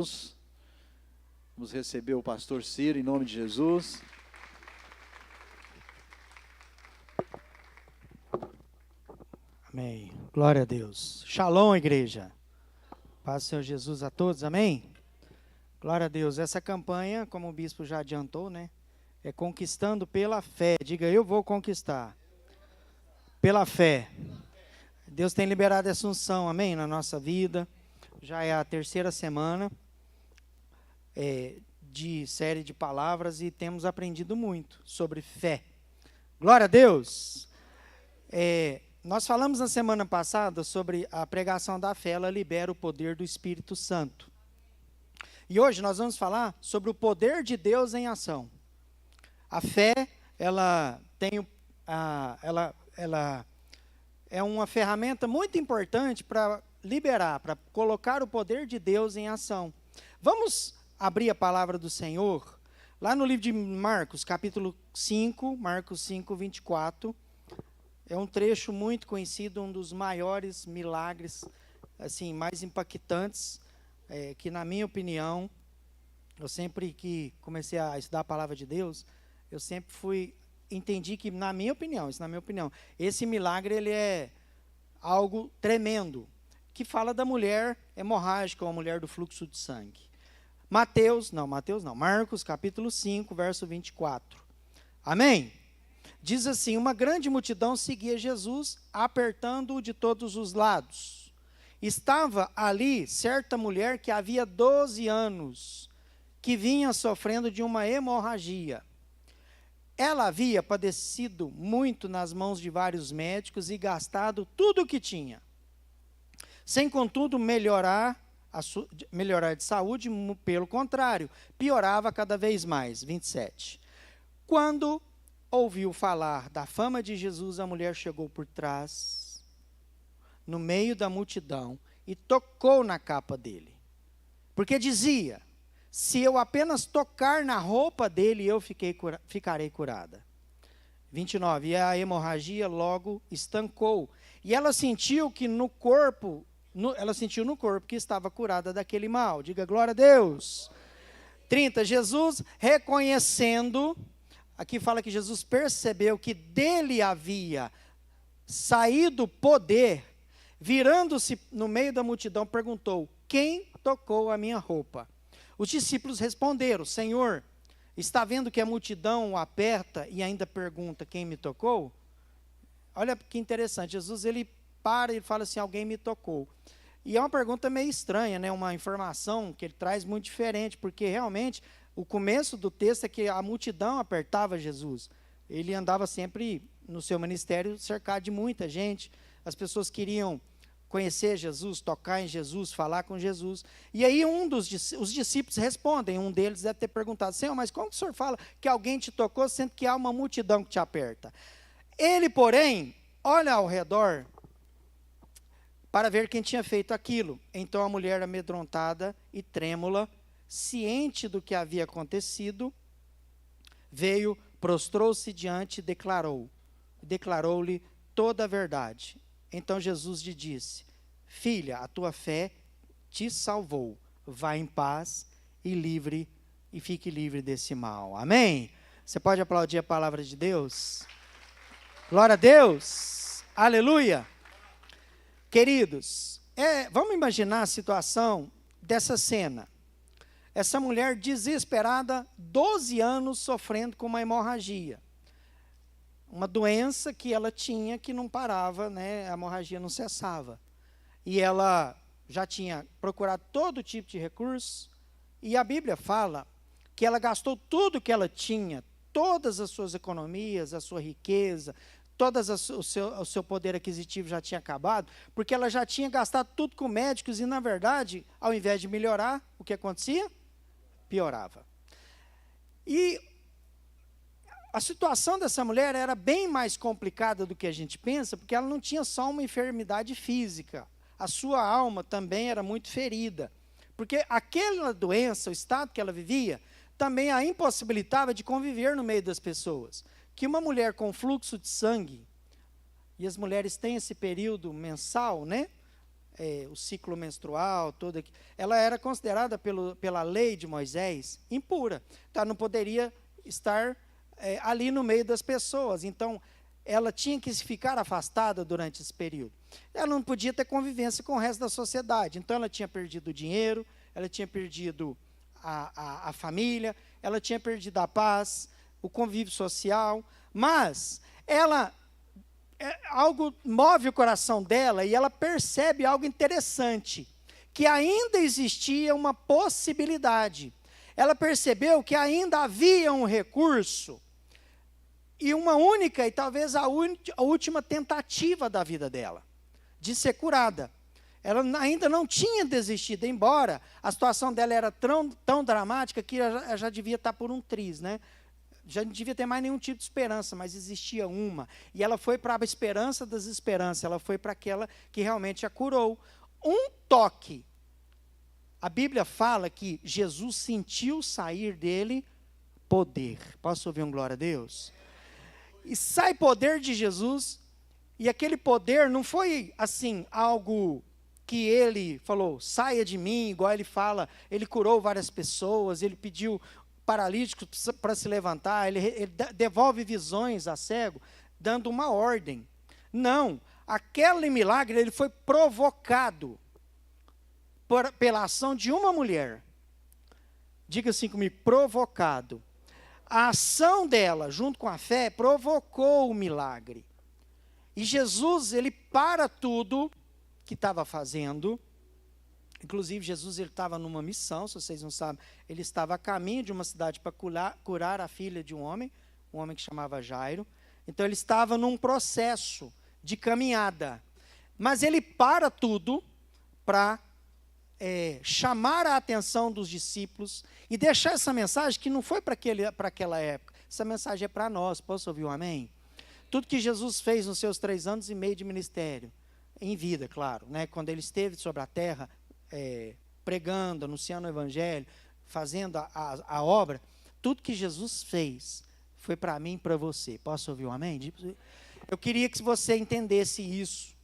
Vamos receber o pastor Ciro em nome de Jesus. Amém. Glória a Deus. Shalom, igreja. Paz do Senhor Jesus a todos, amém? Glória a Deus. Essa campanha, como o bispo já adiantou, né? É conquistando pela fé. Diga, eu vou conquistar. Pela fé. Deus tem liberado essa unção, amém? Na nossa vida. Já é a terceira semana de série de palavras e temos aprendido muito sobre fé. Glória a Deus. Nós falamos na semana passada sobre a pregação da fé, ela libera o poder do Espírito Santo. E hoje nós vamos falar sobre o poder de Deus em ação. A fé, ela é uma ferramenta muito importante para liberar, para colocar o poder de Deus em ação. Vamos abrir a palavra do Senhor, lá no livro de Marcos, capítulo 5, Marcos 5, 24. É um trecho muito conhecido, um dos maiores milagres, assim, mais impactantes, que na minha opinião, eu sempre que comecei a estudar a palavra de Deus, eu sempre entendi que, na minha opinião, esse milagre ele é algo tremendo, que fala da mulher hemorrágica, ou a mulher do fluxo de sangue. Marcos capítulo 5, verso 24. Amém? Diz assim, uma grande multidão seguia Jesus, apertando-o de todos os lados. Estava ali certa mulher que havia 12 anos, que vinha sofrendo de uma hemorragia. Ela havia padecido muito nas mãos de vários médicos e gastado tudo o que tinha, sem contudo melhorar de saúde, pelo contrário, piorava cada vez mais. 27. Quando ouviu falar da fama de Jesus, a mulher chegou por trás, no meio da multidão, e tocou na capa dele. Porque dizia, se eu apenas tocar na roupa dele, eu ficarei curada. 29. E a hemorragia logo estancou. E ela sentiu que no corpo que estava curada daquele mal. Diga glória a Deus. 30. Jesus reconhecendo, aqui fala que Jesus percebeu que dele havia saído poder, virando-se no meio da multidão, perguntou, quem tocou a minha roupa? Os discípulos responderam, Senhor, está vendo que a multidão o aperta e ainda pergunta, quem me tocou? Olha que interessante, Jesus ele para e fala assim, alguém me tocou. E é uma pergunta meio estranha, né? Uma informação que ele traz muito diferente, porque realmente o começo do texto é que a multidão apertava Jesus. Ele andava sempre no seu ministério cercado de muita gente. As pessoas queriam conhecer Jesus, tocar em Jesus, falar com Jesus. E aí os discípulos respondem, um deles deve ter perguntado, Senhor, mas como que o senhor fala que alguém te tocou, sendo que há uma multidão que te aperta? Ele, porém, olha ao redor para ver quem tinha feito aquilo. Então a mulher amedrontada e trêmula, ciente do que havia acontecido, veio, prostrou-se diante e declarou-lhe toda a verdade. Então Jesus lhe disse, filha, a tua fé te salvou, vá em paz e fique livre desse mal. Amém? Você pode aplaudir a palavra de Deus? Glória a Deus! Aleluia! Queridos, vamos imaginar a situação dessa cena. Essa mulher desesperada, 12 anos sofrendo com uma hemorragia. Uma doença que ela tinha que não parava, né? A hemorragia não cessava. E ela já tinha procurado todo tipo de recurso. E a Bíblia fala que ela gastou tudo que ela tinha, todas as suas economias, a sua riqueza, o seu poder aquisitivo já tinha acabado, porque ela já tinha gastado tudo com médicos e, na verdade, ao invés de melhorar, o que acontecia? Piorava. E a situação dessa mulher era bem mais complicada do que a gente pensa, porque ela não tinha só uma enfermidade física, a sua alma também era muito ferida, porque aquela doença, o estado que ela vivia, também a impossibilitava de conviver no meio das pessoas. Que uma mulher com fluxo de sangue, e as mulheres têm esse período mensal, né? o ciclo menstrual, ela era considerada pela lei de Moisés impura. Então, ela não poderia estar ali no meio das pessoas. Então, ela tinha que ficar afastada durante esse período. Ela não podia ter convivência com o resto da sociedade. Então, ela tinha perdido o dinheiro, ela tinha perdido a família, ela tinha perdido a paz, o convívio social. Mas algo move o coração dela e ela percebe algo interessante, que ainda existia uma possibilidade. Ela percebeu que ainda havia um recurso e uma única e talvez a última tentativa da vida dela, de ser curada. Ela ainda não tinha desistido, embora a situação dela era tão dramática que ela já devia estar por um triz, né? Já não devia ter mais nenhum tipo de esperança, mas existia uma. E ela foi para a esperança das esperanças, ela foi para aquela que realmente a curou. Um toque. A Bíblia fala que Jesus sentiu sair dele poder. Posso ouvir um glória a Deus? E sai poder de Jesus, e aquele poder não foi assim, algo que ele falou, saia de mim, igual ele fala, ele curou várias pessoas, ele pediu paralíticos para se levantar, ele devolve visões a cego, dando uma ordem. Não, aquele milagre ele foi provocado pela ação de uma mulher. Diga assim comigo, provocado. A ação dela, junto com a fé, provocou o milagre. E Jesus, ele para tudo que estava fazendo. Inclusive, Jesus estava numa missão, se vocês não sabem, ele estava a caminho de uma cidade para curar a filha de um homem que chamava Jairo. Então, ele estava num processo de caminhada. Mas ele para tudo para chamar a atenção dos discípulos e deixar essa mensagem que não foi para aquela época. Essa mensagem é para nós. Posso ouvir um amém? Tudo que Jesus fez nos seus 3 anos e meio de ministério, em vida, claro, né? Quando ele esteve sobre a terra, pregando, anunciando o evangelho, fazendo a obra, tudo que Jesus fez foi para mim e para você. Posso ouvir um amém? Eu queria que você entendesse isso.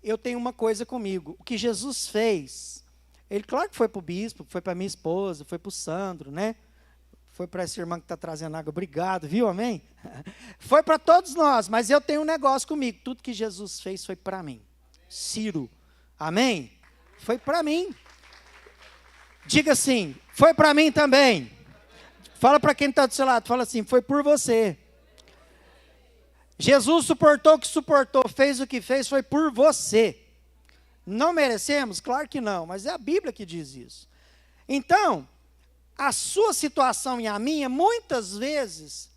Eu tenho uma coisa comigo. O que Jesus fez, ele claro que foi para o bispo, foi para minha esposa, foi para o Sandro, né? Foi para essa irmã que está trazendo água, obrigado, viu, amém? Foi para todos nós, mas eu tenho um negócio comigo. Tudo que Jesus fez foi para mim. Ciro, amém? Foi para mim. Diga assim, foi para mim também. Fala para quem está do seu lado, fala assim, foi por você. Jesus suportou o que suportou, fez o que fez, foi por você. Não merecemos? Claro que não, mas é a Bíblia que diz isso. Então, a sua situação e a minha, muitas vezes,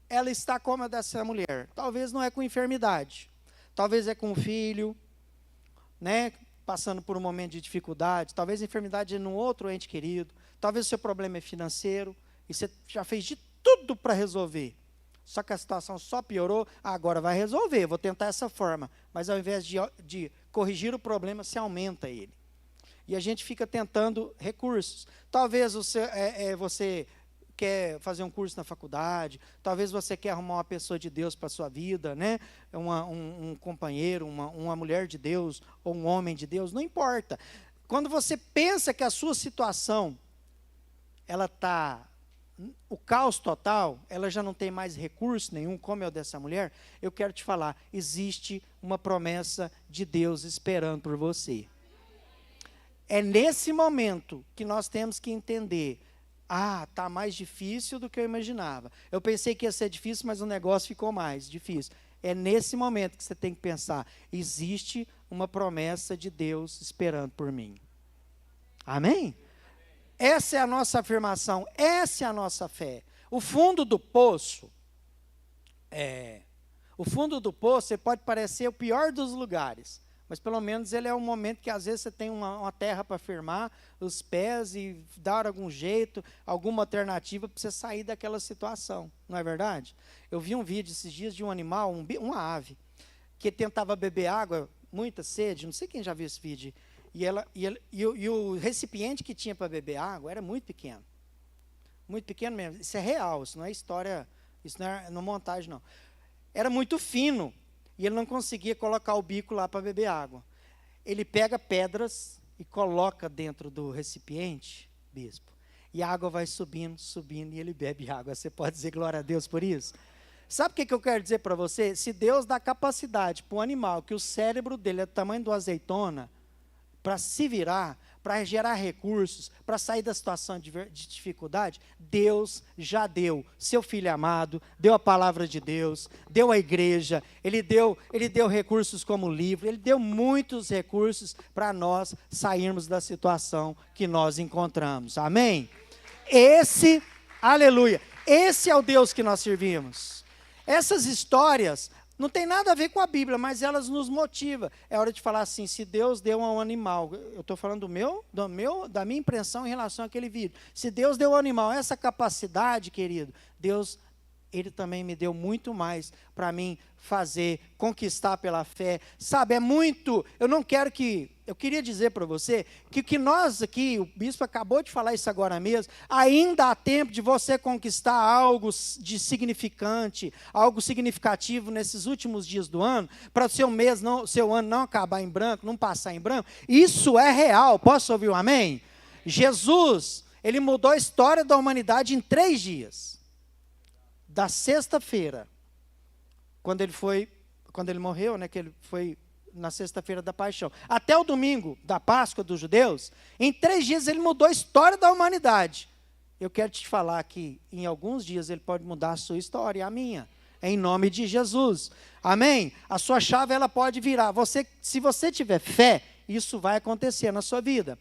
ela está como a dessa mulher. Talvez não é com enfermidade, talvez é com o filho, né? Passando por um momento de dificuldade, talvez a enfermidade é num outro ente querido, talvez o seu problema é financeiro, e você já fez de tudo para resolver, só que a situação só piorou, agora vai resolver, vou tentar essa forma, mas ao invés de corrigir o problema, se aumenta ele. E a gente fica tentando recursos. Talvez você quer fazer um curso na faculdade, talvez você quer arrumar uma pessoa de Deus para a sua vida, né? Um companheiro, uma mulher de Deus, ou um homem de Deus, não importa. Quando você pensa que a sua situação, ela está, o caos total, ela já não tem mais recurso nenhum, como é o dessa mulher, eu quero te falar, existe uma promessa de Deus esperando por você. É nesse momento que nós temos que entender, está mais difícil do que eu imaginava. Eu pensei que ia ser difícil, mas o negócio ficou mais difícil. É nesse momento que você tem que pensar, existe uma promessa de Deus esperando por mim. Amém? Essa é a nossa afirmação, essa é a nossa fé. O fundo do poço, ele pode parecer o pior dos lugares, mas pelo menos ele é um momento que às vezes você tem uma terra para firmar os pés e dar algum jeito, alguma alternativa para você sair daquela situação, não é verdade? Eu vi um vídeo esses dias de um animal, uma ave, que tentava beber água, muita sede, não sei quem já viu esse vídeo, e o recipiente que tinha para beber água era muito pequeno mesmo, isso é real, isso não é história, isso não é montagem não, era muito fino, e ele não conseguia colocar o bico lá para beber água. ele pega pedras e coloca dentro do recipiente, bispo, e a água vai subindo, subindo, e ele bebe água. Você pode dizer glória a Deus por isso? Sabe o que eu quero dizer para você? Se Deus dá capacidade para um animal, que o cérebro dele é do tamanho de uma azeitona, para se virar, para gerar recursos, para sair da situação de dificuldade, Deus já deu seu Filho amado, deu a palavra de Deus, deu a igreja, Ele deu recursos como livro, Ele deu muitos recursos para nós sairmos da situação que nós encontramos. Amém? Aleluia, esse é o Deus que nós servimos. Essas histórias não tem nada a ver com a Bíblia, mas elas nos motivam. É hora de falar assim, se Deus deu a um animal, eu estou falando da minha impressão em relação àquele vídeo. Se Deus deu ao animal essa capacidade, querido, Deus, Ele também me deu muito mais para mim fazer, conquistar pela fé. Sabe, eu queria dizer para você que nós aqui, o bispo acabou de falar isso agora mesmo, ainda há tempo de você conquistar algo de significante, algo significativo nesses últimos dias do ano, para o seu ano não acabar em branco, não passar em branco. Isso é real, posso ouvir um amém? Jesus, Ele mudou a história da humanidade em 3 dias. Da sexta-feira, quando ele morreu, né, que ele foi na sexta-feira da paixão, até o domingo da Páscoa dos judeus, em 3 dias ele mudou a história da humanidade. Eu quero te falar que em alguns dias ele pode mudar a sua história e a minha, em nome de Jesus. Amém? A sua chave ela pode virar. Se você tiver fé, isso vai acontecer na sua vida.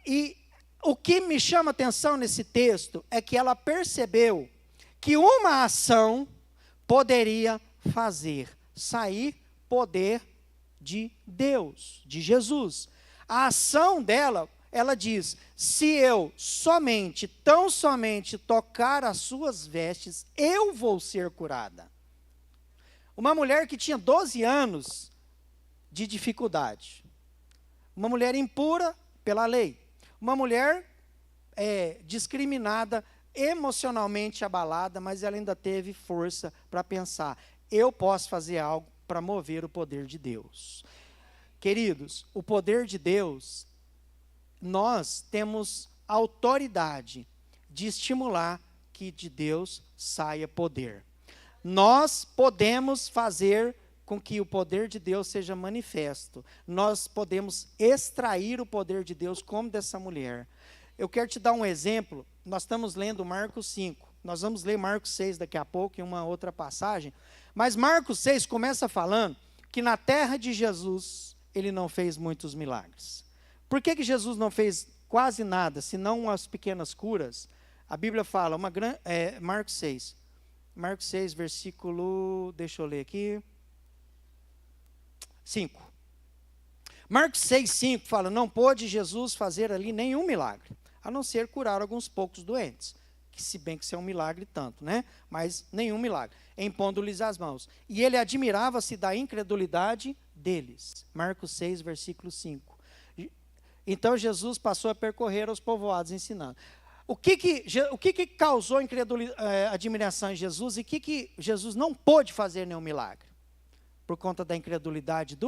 E o que me chama a atenção nesse texto é que ela percebeu que uma ação poderia fazer sair poder de Deus, de Jesus. A ação dela, ela diz, se eu tão somente tocar as suas vestes, eu vou ser curada. Uma mulher que tinha 12 anos de dificuldade. Uma mulher impura pela lei. Uma mulher discriminada, emocionalmente abalada, mas ela ainda teve força para pensar, eu posso fazer algo para mover o poder de Deus. Queridos, o poder de Deus, nós temos autoridade de estimular que de Deus saia poder. Nós podemos fazer com que o poder de Deus seja manifesto. Nós podemos extrair o poder de Deus como dessa mulher. Eu quero te dar um exemplo. Nós estamos lendo Marcos 5. Nós vamos ler Marcos 6 daqui a pouco, em uma outra passagem. Mas Marcos 6 começa falando que na terra de Jesus, ele não fez muitos milagres. Por que Jesus não fez quase nada, senão umas pequenas curas? A Bíblia fala, Marcos 6. Marcos 6, versículo, deixa eu ler aqui, 5. Marcos 6, 5 fala, não pôde Jesus fazer ali nenhum milagre, a não ser curar alguns poucos doentes, que se bem que isso é um milagre tanto, né? Mas nenhum milagre, impondo-lhes as mãos. E ele admirava-se da incredulidade deles. Marcos 6, versículo 5. Então Jesus passou a percorrer os povoados ensinando. O que causou admiração em Jesus e que Jesus não pôde fazer nenhum milagre? Por conta da incredulidade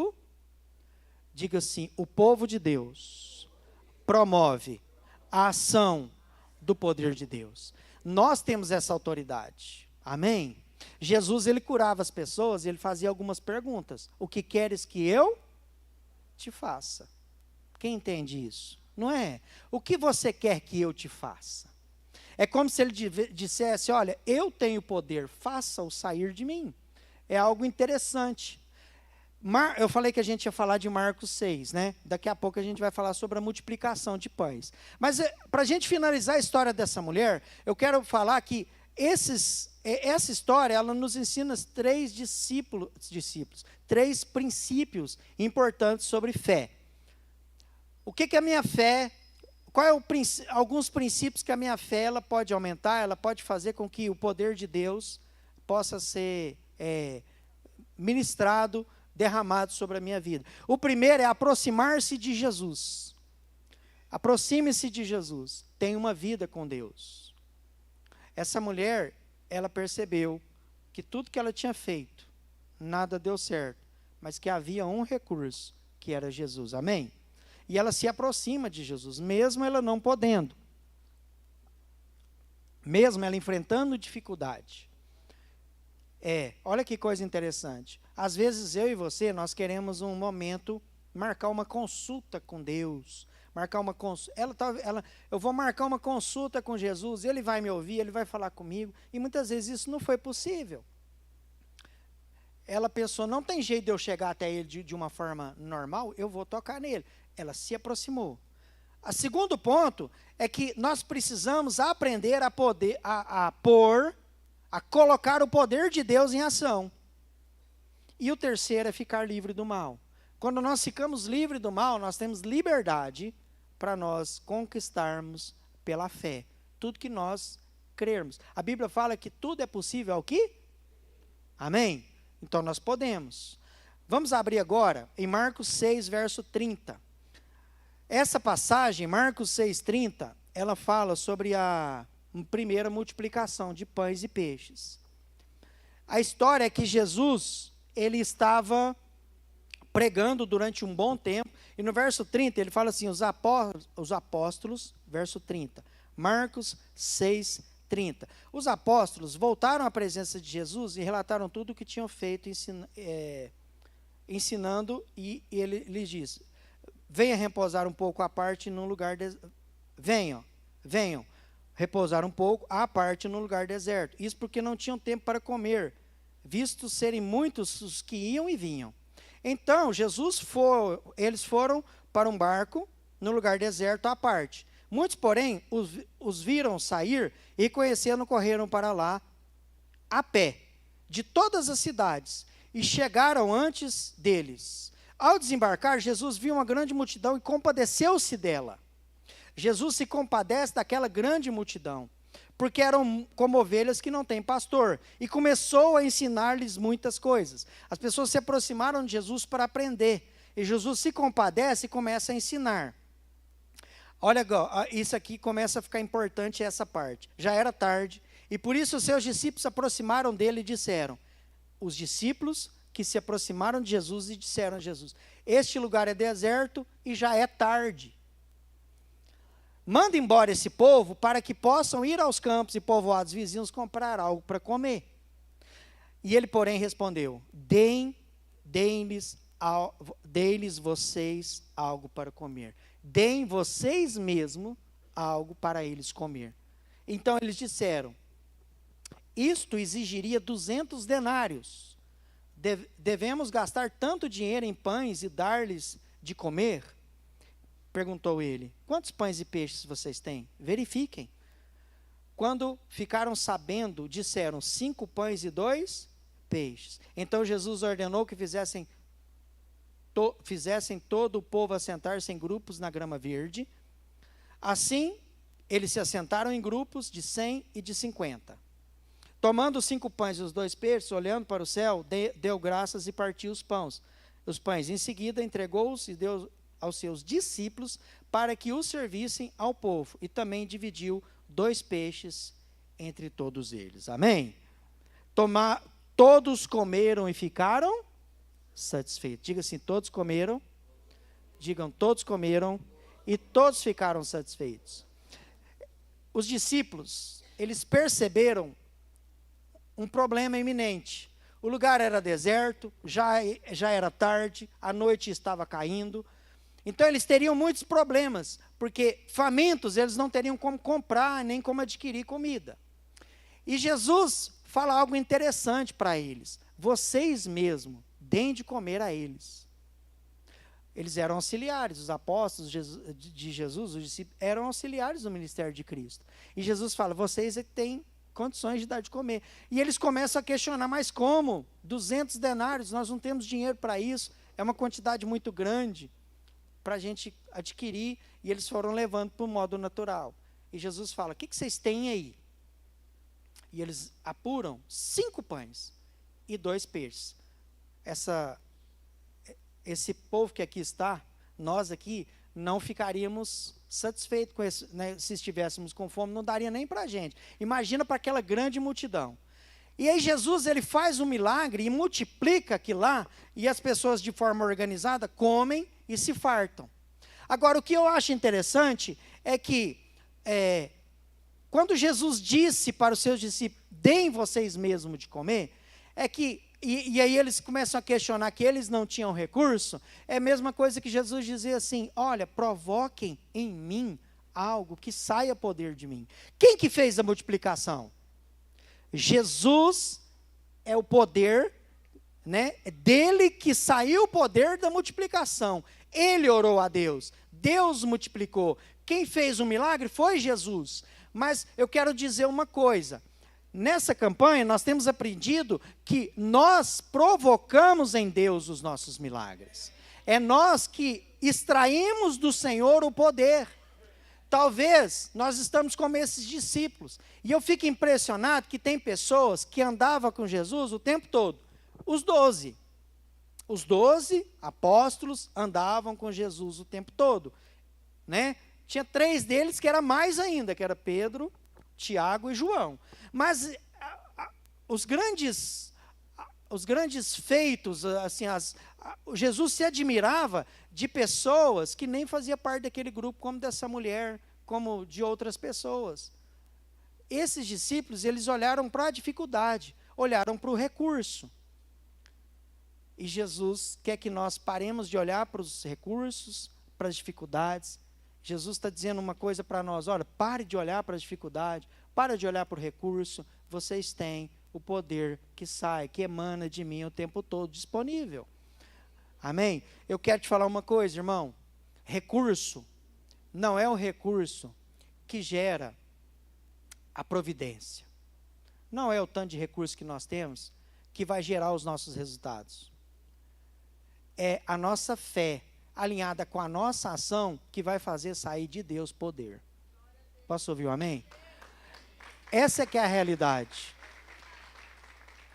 diga assim, o povo de Deus promove a ação do poder de Deus. Nós temos essa autoridade. Amém? Jesus, ele curava as pessoas e ele fazia algumas perguntas. O que queres que eu te faça? Quem entende isso? Não é? O que você quer que eu te faça? É como se ele dissesse, olha, eu tenho poder, faça-o sair de mim. É algo interessante. Eu falei que a gente ia falar de Marcos 6, né? Daqui a pouco a gente vai falar sobre a multiplicação de pães. Mas para a gente finalizar a história dessa mulher, eu quero falar que essa história, ela nos ensina 3 3 princípios importantes sobre fé. O que a minha fé, alguns princípios que a minha fé ela pode aumentar, ela pode fazer com que o poder de Deus possa ser ministrado, derramado sobre a minha vida. O primeiro é aproximar-se de Jesus. Aproxime-se de Jesus. Tenha uma vida com Deus. Essa mulher, ela percebeu que tudo que ela tinha feito, nada deu certo, mas que havia um recurso, que era Jesus, amém? E ela se aproxima de Jesus, mesmo ela não podendo. Mesmo ela enfrentando dificuldade. Olha que coisa interessante. Às vezes eu e você, nós queremos um momento, marcar uma consulta com Deus. Marcar uma consulta. Eu vou marcar uma consulta com Jesus, ele vai me ouvir, ele vai falar comigo. E muitas vezes isso não foi possível. Ela pensou, não tem jeito de eu chegar até ele de uma forma normal, eu vou tocar nele. Ela se aproximou. O segundo ponto é que nós precisamos aprender a colocar o poder de Deus em ação. E o terceiro é ficar livre do mal. Quando nós ficamos livres do mal, nós temos liberdade para nós conquistarmos pela fé tudo que nós crermos. A Bíblia fala que tudo é possível ao quê? Amém? Então nós podemos. Vamos abrir agora em Marcos 6, verso 30. Essa passagem, Marcos 6,30, ela fala sobre a primeira multiplicação de pães e peixes. A história é que Jesus, ele estava pregando durante um bom tempo, e no verso 30 ele fala assim, os apóstolos, verso 30, Marcos 6,30. Os apóstolos voltaram à presença de Jesus e relataram tudo o que tinham feito ensinando, e ele lhes disse, venha repousar um pouco à parte num lugar venham repousar um pouco à parte num lugar deserto. Isso porque não tinham tempo para comer, visto serem muitos os que iam e vinham. Então, eles foram para um barco no lugar deserto à parte. Muitos, porém, os viram sair e, conhecendo, correram para lá a pé, de todas as cidades, e chegaram antes deles. Ao desembarcar, Jesus viu uma grande multidão e compadeceu-se dela. Jesus se compadece daquela grande multidão, porque eram como ovelhas que não têm pastor, e começou a ensinar-lhes muitas coisas. As pessoas se aproximaram de Jesus para aprender, e Jesus se compadece e começa a ensinar. Olha, isso aqui começa a ficar importante, essa parte. Já era tarde, e por isso os seus discípulos se aproximaram dele e disseram, os discípulos que se aproximaram de Jesus e disseram a Jesus, este lugar é deserto e já é tarde. Manda embora esse povo para que possam ir aos campos e povoados vizinhos comprar algo para comer. E ele, porém, respondeu, deem-lhes vocês algo para comer. Deem vocês mesmos algo para eles comer. Então eles disseram, isto exigiria 200 denários. Devemos gastar tanto dinheiro em pães e dar-lhes de comer? Perguntou ele, quantos pães e peixes vocês têm? Verifiquem. Quando ficaram sabendo, disseram, 5 pães e 2 peixes. Então Jesus ordenou que fizessem todo o povo assentar-se em grupos na grama verde. Assim, eles se assentaram em grupos de 100 e de 50. Tomando os 5 pães e os 2 peixes, olhando para o céu, deu graças e partiu os pães. Em seguida, entregou-os e deu aos seus discípulos para que os servissem ao povo. E também dividiu 2 peixes entre todos eles. Amém? Todos comeram e ficaram satisfeitos. Diga assim, todos comeram. Digam, todos comeram e todos ficaram satisfeitos. Os discípulos, eles perceberam um problema iminente. O lugar era deserto, já era tarde, a noite estava caindo. Então eles teriam muitos problemas, porque famintos eles não teriam como comprar, nem como adquirir comida. E Jesus fala algo interessante para eles. Vocês mesmos, deem de comer a eles. Eles eram auxiliares, os apóstolos de Jesus, os discípulos, eram auxiliares do ministério de Cristo. E Jesus fala, vocês é que têm condições de dar de comer. E eles começam a questionar, mas como? 200 denários, nós não temos dinheiro para isso, é uma quantidade muito grande para a gente adquirir, e eles foram levando para o modo natural. E Jesus fala, o que vocês têm aí? E eles apuram 5 pães e 2 peixes. Esse povo que aqui está, nós aqui, não ficaríamos satisfeitos com isso, né? Se estivéssemos com fome, não daria nem para a gente. Imagina para aquela grande multidão. E aí Jesus, ele faz um milagre e multiplica aquilo lá, e as pessoas de forma organizada comem e se fartam. Agora, o que eu acho interessante é que, quando Jesus disse para os seus discípulos, deem vocês mesmos de comer, é que, e aí eles começam a questionar que eles não tinham recurso, é a mesma coisa que Jesus dizia assim, olha, provoquem em mim algo que saia poder de mim. Quem que fez a multiplicação? Jesus é o poder, né? É dele que saiu o poder da multiplicação. Ele orou a Deus, Deus multiplicou. Quem fez o milagre foi Jesus. Mas eu quero dizer uma coisa, nessa campanha nós temos aprendido que nós provocamos em Deus os nossos milagres. É nós que extraímos do Senhor o poder. Talvez nós estamos como esses discípulos. E eu fico impressionado que tem pessoas que andavam com Jesus o tempo todo. Os 12 apóstolos andavam com Jesus o tempo todo, né? Tinha 3 deles que era mais ainda, que era Pedro, Tiago e João. Mas os grandes feitos, assim, Jesus se admirava de pessoas que nem faziam parte daquele grupo, como dessa mulher, como de outras pessoas. Esses discípulos, eles olharam para a dificuldade, olharam para o recurso. E Jesus quer que nós paremos de olhar para os recursos, para as dificuldades. Jesus está dizendo uma coisa para nós, olha, pare de olhar para a dificuldade, pare de olhar para o recurso, vocês têm o poder que sai, que emana de mim o tempo todo disponível. Amém? Eu quero te falar uma coisa, irmão. Recurso não é o recurso que gera a providência. Não é o tanto de recurso que nós temos que vai gerar os nossos resultados. É a nossa fé alinhada com a nossa ação que vai fazer sair de Deus poder. Posso ouvir um amém? Essa é que é a realidade.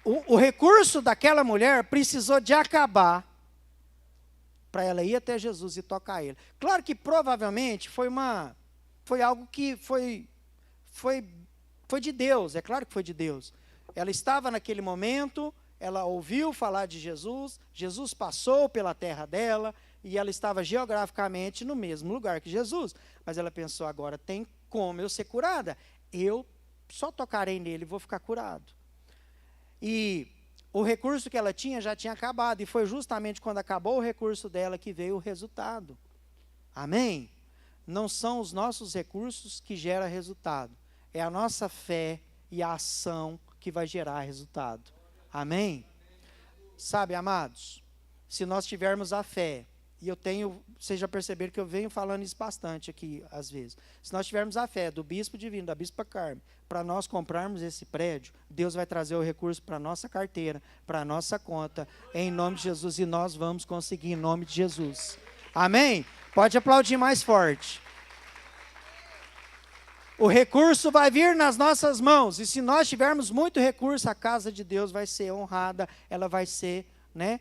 O recurso daquela mulher precisou de acabar para ela ir até Jesus e tocar ele. Claro que provavelmente foi algo que foi de Deus, é claro que foi de Deus. Ela estava naquele momento, ela ouviu falar de Jesus, Jesus passou pela terra dela, e ela estava geograficamente no mesmo lugar que Jesus. Mas ela pensou, agora tem como eu ser curada. Eu só tocarei nele e vou ficar curado. E o recurso que ela tinha já tinha acabado, e foi justamente quando acabou o recurso dela que veio o resultado. Amém? Não são os nossos recursos que geram resultado, é a nossa fé e a ação que vai gerar resultado. Amém? Sabe, amados, se nós tivermos a fé, e vocês já perceberam que eu venho falando isso bastante aqui, às vezes. Se nós tivermos a fé do bispo divino, da bispa Carmen, para nós comprarmos esse prédio, Deus vai trazer o recurso para a nossa carteira, para a nossa conta, em nome de Jesus, e nós vamos conseguir, em nome de Jesus. Amém? Pode aplaudir mais forte. O recurso vai vir nas nossas mãos, e se nós tivermos muito recurso, a casa de Deus vai ser honrada, ela vai ser, né?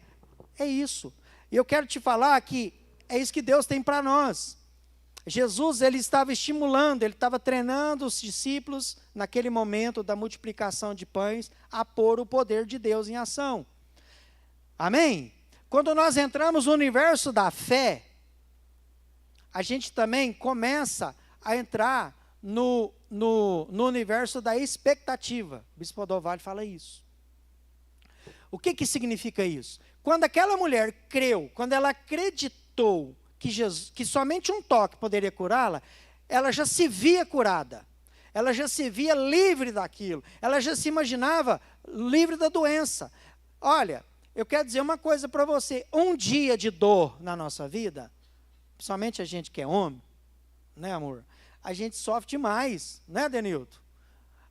É isso. E eu quero te falar que é isso que Deus tem para nós. Jesus, ele estava estimulando, ele estava treinando os discípulos, naquele momento da multiplicação de pães, a pôr o poder de Deus em ação. Amém? Quando nós entramos no universo da fé, a gente também começa a entrar no universo da expectativa. O bispo Odovalho fala isso. O que significa isso? Quando aquela mulher creu, quando ela acreditou que somente um toque poderia curá-la, ela já se via curada, ela já se via livre daquilo, ela já se imaginava livre da doença. Olha, eu quero dizer uma coisa para você, um dia de dor na nossa vida, principalmente a gente que é homem, né, amor? A gente sofre demais, né, Denilton?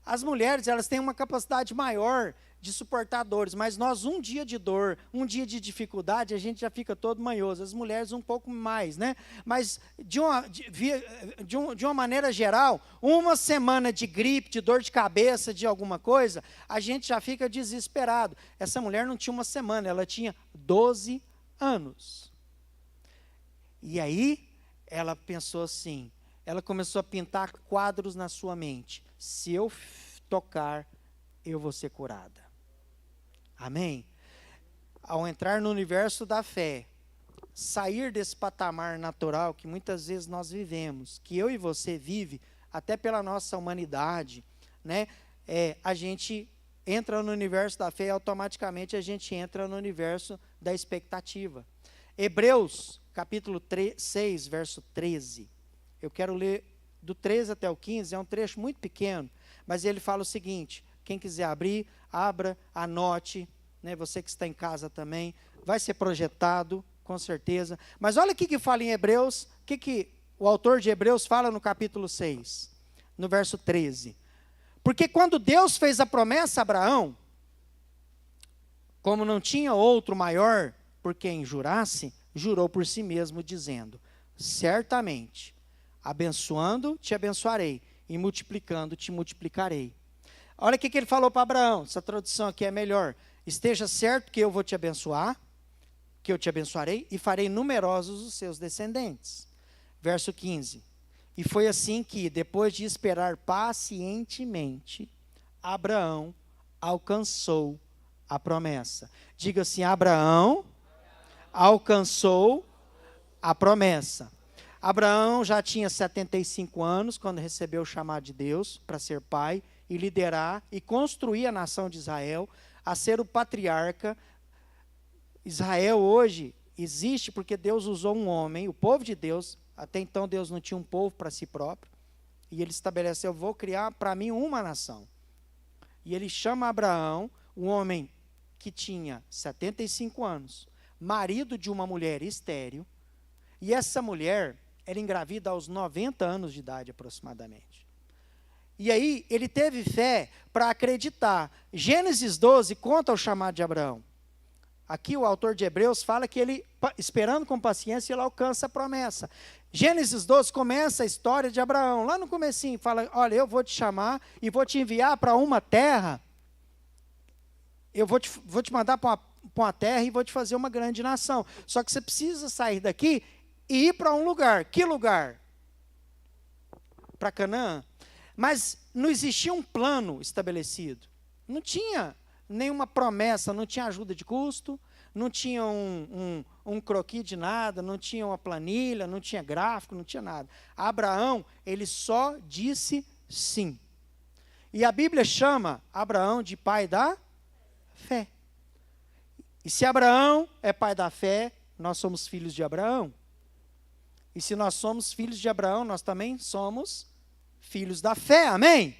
As mulheres, elas têm uma capacidade maior de suportar dores, mas nós, um dia de dor, um dia de dificuldade, a gente já fica todo manhoso. As mulheres um pouco mais, né? Mas, de uma maneira geral, uma semana de gripe, de dor de cabeça, de alguma coisa, a gente já fica desesperado. Essa mulher não tinha uma semana, ela tinha 12 anos. E aí, ela pensou assim, ela começou a pintar quadros na sua mente. Se eu tocar, eu vou ser curada. Amém? Ao entrar no universo da fé, sair desse patamar natural que muitas vezes nós vivemos, que eu e você vive, até pela nossa humanidade, né? A gente entra no universo da fé e automaticamente a gente entra no universo da expectativa. Hebreus, capítulo 6, verso 13. Eu quero ler do 13 até o 15, é um trecho muito pequeno, mas ele fala o seguinte, quem quiser abrir, abra, anote, né? Você que está em casa também, vai ser projetado, com certeza. Mas olha o que fala em Hebreus, o que o autor de Hebreus fala no capítulo 6, no verso 13. Porque quando Deus fez a promessa a Abraão, como não tinha outro maior por quem jurasse, jurou por si mesmo, dizendo, certamente, abençoando, te abençoarei, e multiplicando, te multiplicarei. Olha o que ele falou para Abraão, essa tradução aqui é melhor. Esteja certo que eu vou te abençoar, que eu te abençoarei e farei numerosos os seus descendentes. Verso 15. E foi assim que, depois de esperar pacientemente, Abraão alcançou a promessa. Diga assim, Abraão alcançou a promessa. Abraão já tinha 75 anos quando recebeu o chamado de Deus para ser pai e liderar e construir a nação de Israel, a ser o patriarca. Israel hoje existe porque Deus usou um homem, o povo de Deus, até então Deus não tinha um povo para si próprio, e ele estabeleceu, eu vou criar para mim uma nação. E ele chama Abraão, um homem que tinha 75 anos, marido de uma mulher estéril, e essa mulher era engravida aos 90 anos de idade aproximadamente. E aí ele teve fé para acreditar. Gênesis 12 conta o chamado de Abraão. Aqui o autor de Hebreus fala que ele, esperando com paciência, ele alcança a promessa. Gênesis 12 começa a história de Abraão. Lá no comecinho fala, olha, eu vou te chamar e vou te enviar para uma terra. Eu vou te mandar para uma terra e vou te fazer uma grande nação. Só que você precisa sair daqui e ir para um lugar. Que lugar? Para Canaã. Mas não existia um plano estabelecido. Não tinha nenhuma promessa, não tinha ajuda de custo, não tinha um croquis de nada, não tinha uma planilha, não tinha gráfico, não tinha nada. Abraão, ele só disse sim. E a Bíblia chama Abraão de pai da fé. E se Abraão é pai da fé, nós somos filhos de Abraão. E se nós somos filhos de Abraão, nós também somos filhos da fé, amém?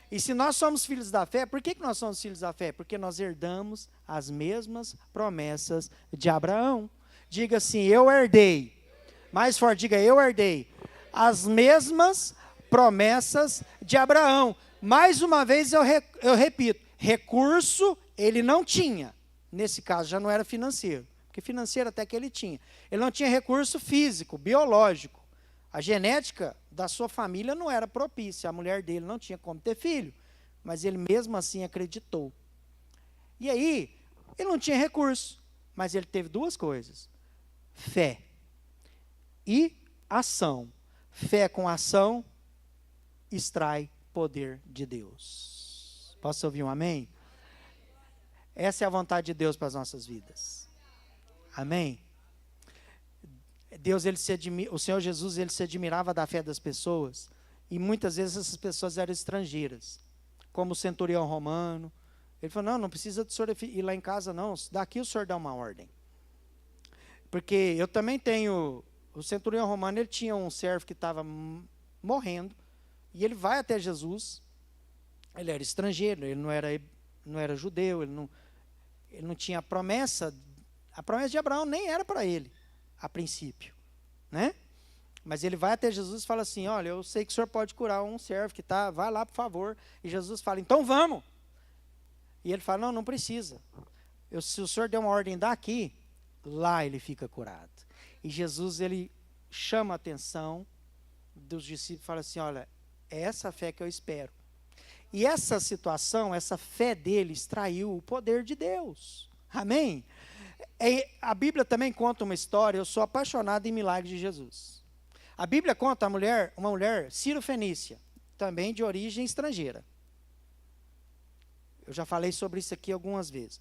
E se nós somos filhos da fé, por que nós somos filhos da fé? Porque nós herdamos as mesmas promessas de Abraão. Diga assim, eu herdei. Mais forte, diga, eu herdei. As mesmas promessas de Abraão. Mais uma vez eu repito, recurso ele não tinha. Nesse caso já não era financeiro, porque financeiro até que ele tinha. Ele não tinha recurso físico, biológico. A genética da sua família não era propícia, a mulher dele não tinha como ter filho, mas ele mesmo assim acreditou. E aí, ele não tinha recurso, mas ele teve duas coisas, fé e ação. Fé com ação extrai poder de Deus. Posso ouvir um amém? Essa é a vontade de Deus para as nossas vidas. Amém? Deus, o Senhor Jesus, ele se admirava da fé das pessoas, e muitas vezes essas pessoas eram estrangeiras, como o centurião romano. Ele falou, não precisa do senhor ir lá em casa não, daqui o senhor dá uma ordem. Porque eu também tenho, o centurião romano, ele tinha um servo que estava morrendo, e ele vai até Jesus, ele era estrangeiro, ele não era judeu, ele não tinha a promessa de Abraão nem era para ele, a princípio, né? Mas ele vai até Jesus e fala assim, olha, eu sei que o senhor pode curar um servo que está, vai lá por favor. E Jesus fala, então vamos. E ele fala, não precisa. Se o senhor der uma ordem daqui, lá ele fica curado. E Jesus, ele chama a atenção dos discípulos e fala assim, olha, é essa fé que eu espero. E essa situação, essa fé dele extraiu o poder de Deus. Amém? A Bíblia também conta uma história, eu sou apaixonado em milagres de Jesus. A Bíblia conta uma mulher sírio-fenícia, também de origem estrangeira. Eu já falei sobre isso aqui algumas vezes.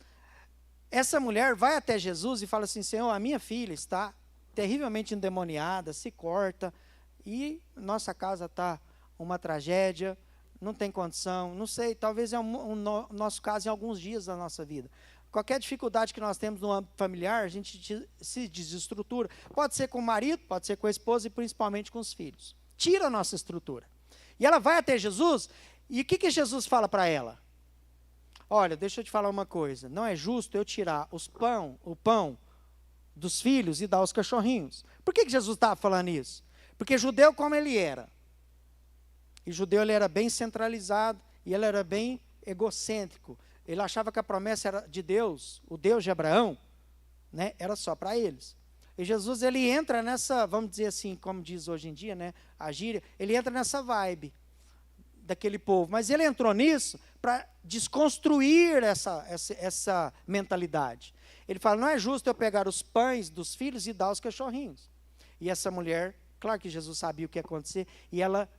essa mulher vai até Jesus e fala assim: Senhor, a minha filha está terrivelmente endemoniada, se corta, e nossa casa está uma tragédia, não tem condição, não sei, talvez é nosso caso em alguns dias da nossa vida. Qualquer dificuldade que nós temos no âmbito familiar, a gente se desestrutura. Pode ser com o marido, pode ser com a esposa e principalmente com os filhos. Tira a nossa estrutura. E ela vai até Jesus, e o que Jesus fala para ela? Olha, deixa eu te falar uma coisa, não é justo eu tirar o pão dos filhos e dar aos cachorrinhos. Por que Jesus estava falando isso? Porque judeu como ele era, e judeu ele era bem centralizado, e ele era bem egocêntrico. Ele achava que a promessa era de Deus, o Deus de Abraão, né, era só para eles. E Jesus, ele entra nessa, vamos dizer assim, como diz hoje em dia, né, a gíria, ele entra nessa vibe daquele povo. Mas ele entrou nisso para desconstruir essa mentalidade. Ele fala, não é justo eu pegar os pães dos filhos e dar aos cachorrinhos. E essa mulher, claro que Jesus sabia o que ia acontecer, e ela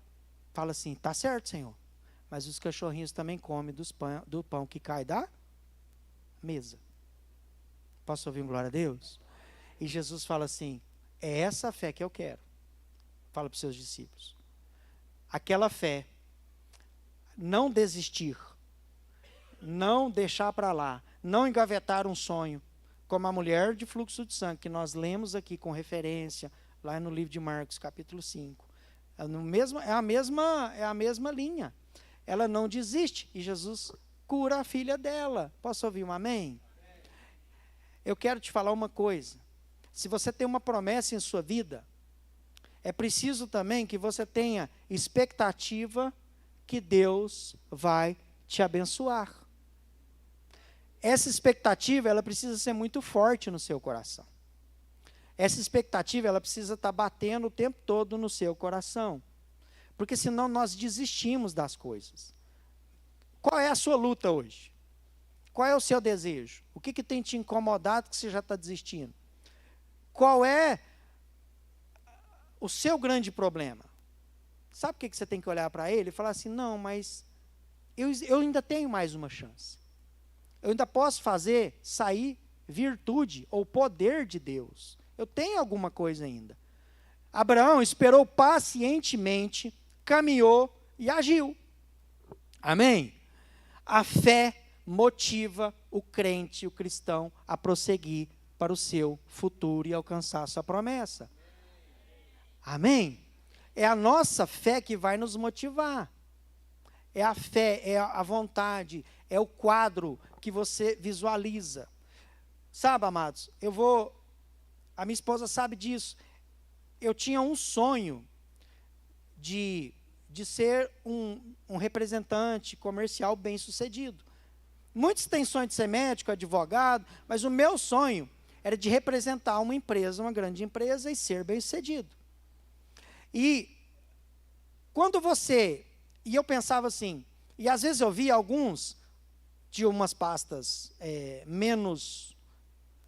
fala assim, tá certo, Senhor. Mas os cachorrinhos também comem do pão que cai da mesa. Posso ouvir um glória a Deus? E Jesus fala assim, é essa a fé que eu quero. Fala para os seus discípulos. Aquela fé, não desistir, não deixar para lá, não engavetar um sonho, como a mulher de fluxo de sangue, que nós lemos aqui com referência, lá no livro de Marcos, capítulo 5. É a mesma linha. Ela não desiste, e Jesus cura a filha dela. Posso ouvir um amém? Eu quero te falar uma coisa. Se você tem uma promessa em sua vida, é preciso também que você tenha expectativa que Deus vai te abençoar. Essa expectativa, ela precisa ser muito forte no seu coração. Essa expectativa, ela precisa estar batendo o tempo todo no seu coração. Porque senão nós desistimos das coisas. Qual é a sua luta hoje? Qual é o seu desejo? O que tem te incomodado que você já está desistindo? Qual é o seu grande problema? Sabe o que você tem que olhar para ele e falar assim, não, mas eu ainda tenho mais uma chance. Eu ainda posso fazer sair virtude ou poder de Deus. Eu tenho alguma coisa ainda. Abraão esperou pacientemente, caminhou e agiu. Amém? A fé motiva o crente, o cristão, a prosseguir para o seu futuro e alcançar a sua promessa. Amém? É a nossa fé que vai nos motivar. É a fé, é a vontade, é o quadro que você visualiza. Sabe, amados, a minha esposa sabe disso. Eu tinha um sonho de ser um representante comercial bem-sucedido. Muitos têm sonho de ser médico, advogado, mas o meu sonho era de representar uma empresa, uma grande empresa, e ser bem-sucedido. E quando e eu pensava assim, e às vezes eu via alguns de umas pastas menos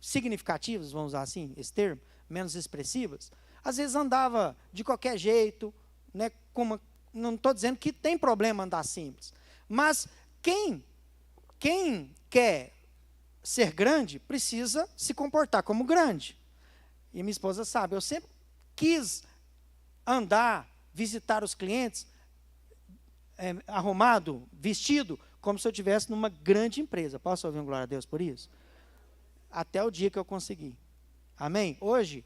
significativas, vamos usar assim, esse termo, menos expressivas, às vezes andava de qualquer jeito, né, não estou dizendo que tem problema andar simples, mas quem quer ser grande precisa se comportar como grande. E minha esposa sabe, eu sempre quis andar, visitar os clientes, arrumado, vestido, como se eu estivesse numa grande empresa. Posso ouvir um glória a Deus por isso? Até o dia que eu consegui. Amém? Hoje,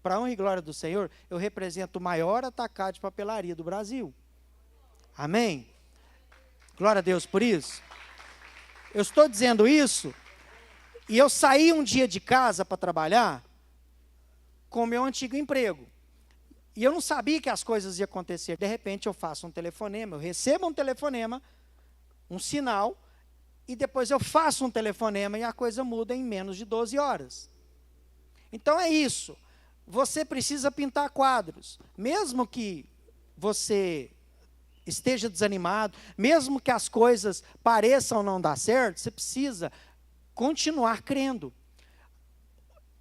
para a honra e glória do Senhor, eu represento o maior atacado de papelaria do Brasil. Amém? Glória a Deus por isso. Eu estou dizendo isso, e eu saí um dia de casa para trabalhar com o meu antigo emprego. E eu não sabia que as coisas iam acontecer. De repente eu faço um telefonema, eu recebo um telefonema, um sinal, e depois eu faço um telefonema e a coisa muda em menos de 12 horas. Então é isso. Você precisa pintar quadros. Mesmo que você esteja desanimado, mesmo que as coisas pareçam não dar certo, você precisa continuar crendo.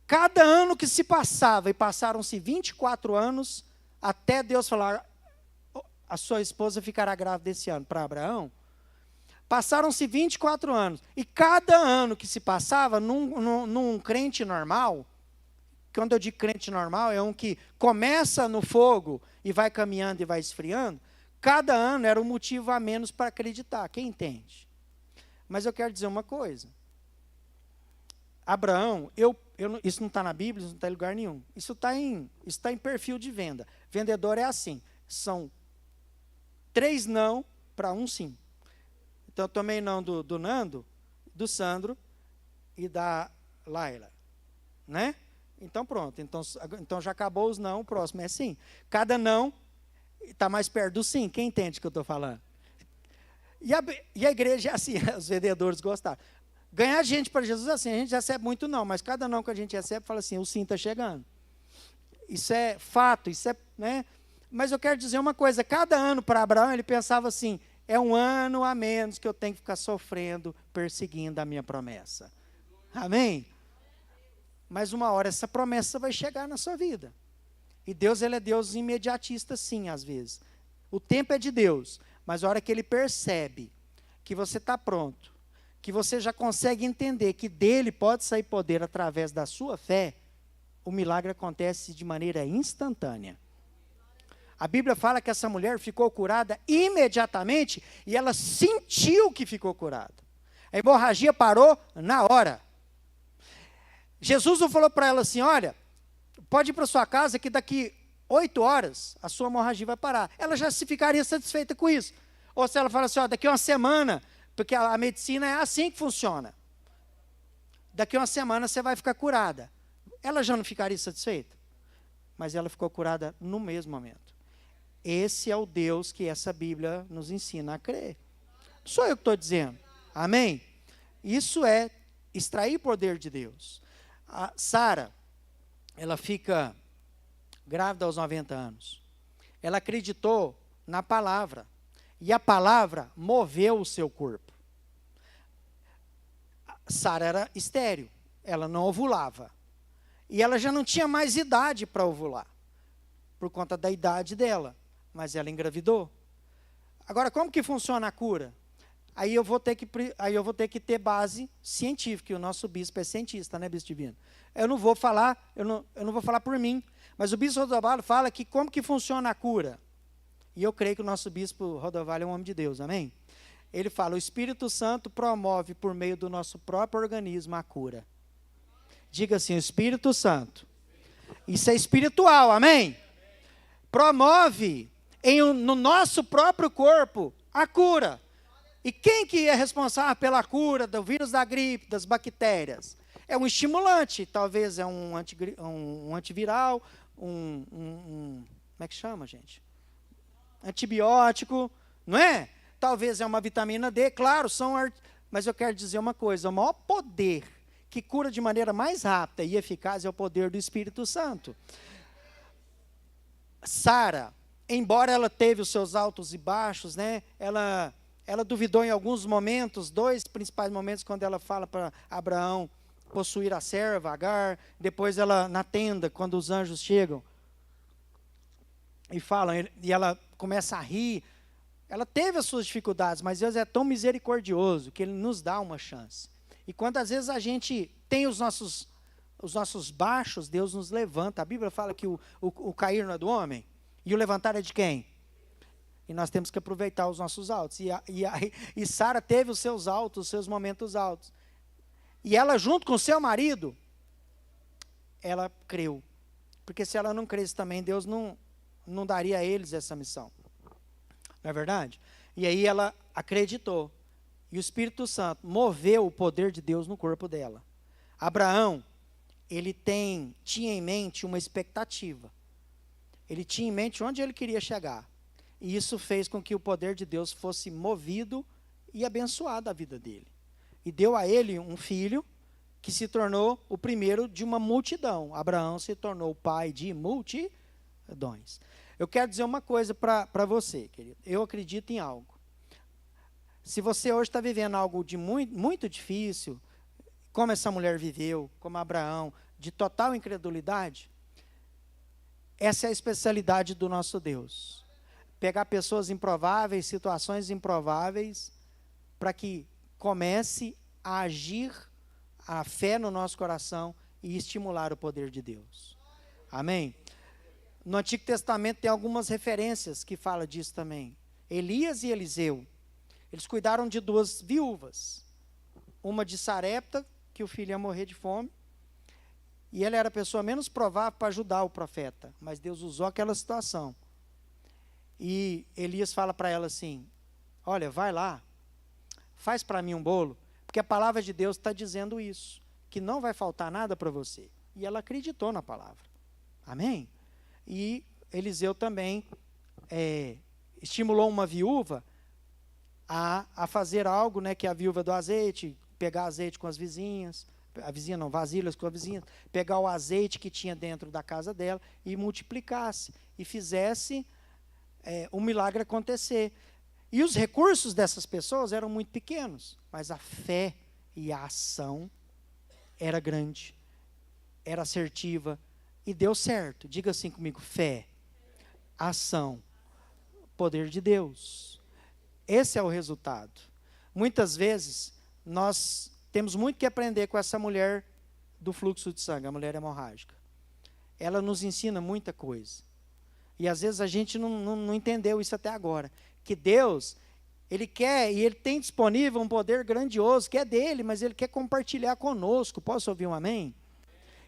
Cada ano que se passava, e passaram-se 24 anos, até Deus falar, a sua esposa ficará grávida esse ano, para Abraão, Passaram-se 24 anos. E cada ano que se passava, num crente normal, quando eu digo crente normal, é um que começa no fogo e vai caminhando e vai esfriando, cada ano era um motivo a menos para acreditar. Quem entende? Mas eu quero dizer uma coisa. Abraão, isso não está na Bíblia, isso não está em lugar nenhum. Isso está em perfil de venda. Vendedor é assim. São 3 não para 1 sim. Então, eu tomei não do Nando, do Sandro e da Laila. Né? Então, pronto. Então, já acabou os não, o próximo é sim. Cada não está mais perto do sim. Quem entende o que eu estou falando? E a igreja é assim, os vendedores gostaram. Ganhar gente para Jesus é assim, a gente recebe muito não, mas cada não que a gente recebe, fala assim, o sim está chegando. Isso é fato, isso é, né? Mas eu quero dizer uma coisa, cada ano para Abraão, ele pensava assim, é 1 ano a menos que eu tenho que ficar sofrendo, perseguindo a minha promessa. Amém? Mas uma hora essa promessa vai chegar na sua vida. E Deus, ele é Deus imediatista sim, às vezes. O tempo é de Deus, mas a hora que ele percebe que você está pronto, que você já consegue entender que dele pode sair poder através da sua fé, o milagre acontece de maneira instantânea. A Bíblia fala que essa mulher ficou curada imediatamente e ela sentiu que ficou curada. A hemorragia parou na hora. Jesus não falou para ela assim, olha, pode ir para sua casa que daqui 8 horas a sua hemorragia vai parar. Ela já se ficaria satisfeita com isso. Ou se ela fala assim, ó, daqui 1 semana, porque a medicina é assim que funciona. Daqui 1 semana você vai ficar curada. Ela já não ficaria satisfeita? Mas ela ficou curada no mesmo momento. Esse é o Deus que essa Bíblia nos ensina a crer. Sou eu que estou dizendo. Amém? Isso é extrair poder de Deus. A Sara, ela fica grávida aos 90 anos. Ela acreditou na palavra. E a palavra moveu o seu corpo. Sara era estéril. Ela não ovulava. E ela já não tinha mais idade para ovular. Por conta da idade dela. Mas ela engravidou. Agora, como que funciona a cura? Aí eu vou ter que ter base científica, e o nosso bispo é cientista, né, bispo divino? Eu não vou falar por mim, mas o bispo Rodovalho fala que como que funciona a cura. E eu creio que o nosso bispo Rodovalho é um homem de Deus, amém? Ele fala, o Espírito Santo promove por meio do nosso próprio organismo a cura. Diga assim, o Espírito Santo. Isso é espiritual, amém? Promove no nosso próprio corpo a cura. E quem que é responsável pela cura do vírus da gripe, das bactérias? É um estimulante, talvez é um antiviral, como é que chama, gente? Antibiótico, não é? Talvez é uma vitamina D, claro, mas eu quero dizer uma coisa, o maior poder que cura de maneira mais rápida e eficaz é o poder do Espírito Santo. Sara, embora ela teve os seus altos e baixos, né? Ela duvidou em alguns momentos, 2 principais momentos, quando ela fala para Abraão possuir a serva, Agar, depois ela na tenda, quando os anjos chegam e falam, e ela começa a rir. Ela teve as suas dificuldades, mas Deus é tão misericordioso que Ele nos dá uma chance. E quando às vezes a gente tem os nossos baixos, Deus nos levanta. A Bíblia fala que o cair não é do homem, e o levantar é de quem? E nós temos que aproveitar os nossos altos. E Sara teve os seus altos, os seus momentos altos. E ela, junto com o seu marido, ela creu. Porque se ela não cresce também, Deus não daria a eles essa missão. Não é verdade? E aí ela acreditou. E o Espírito Santo moveu o poder de Deus no corpo dela. Abraão, ele tinha em mente uma expectativa. Ele tinha em mente onde ele queria chegar. E isso fez com que o poder de Deus fosse movido e abençoado a vida dele. E deu a ele um filho que se tornou o primeiro de uma multidão. Abraão se tornou o pai de multidões. Eu quero dizer uma coisa para você, querido. Eu acredito em algo. Se você hoje está vivendo algo de muito, muito difícil, como essa mulher viveu, como Abraão, de total incredulidade, essa é a especialidade do nosso Deus. Pegar pessoas improváveis, situações improváveis, para que comece a agir a fé no nosso coração e estimular o poder de Deus. Amém? No Antigo Testamento tem algumas referências que falam disso também. Elias e Eliseu, eles cuidaram de 2 viúvas. Uma de Sarepta, que o filho ia morrer de fome, e ela era a pessoa menos provável para ajudar o profeta, mas Deus usou aquela situação. E Elias fala para ela assim, olha, vai lá, faz para mim um bolo, porque a palavra de Deus está dizendo isso, que não vai faltar nada para você. E ela acreditou na palavra. Amém? E Eliseu também estimulou uma viúva a fazer algo, né, que é a viúva do azeite, pegar azeite com as vizinhas, vasilhas com as vizinhas, pegar o azeite que tinha dentro da casa dela e multiplicasse, e fizesse um milagre acontecer. E os recursos dessas pessoas eram muito pequenos, mas a fé e a ação era grande, era assertiva, e deu certo. Diga assim comigo, fé, ação, poder de Deus. Esse é o resultado. Muitas vezes, nós temos muito que aprender com essa mulher do fluxo de sangue, a mulher hemorrágica. Ela nos ensina muita coisa. E às vezes a gente não entendeu isso até agora. Que Deus, Ele quer e Ele tem disponível um poder grandioso, que é dele, mas Ele quer compartilhar conosco. Posso ouvir um amém?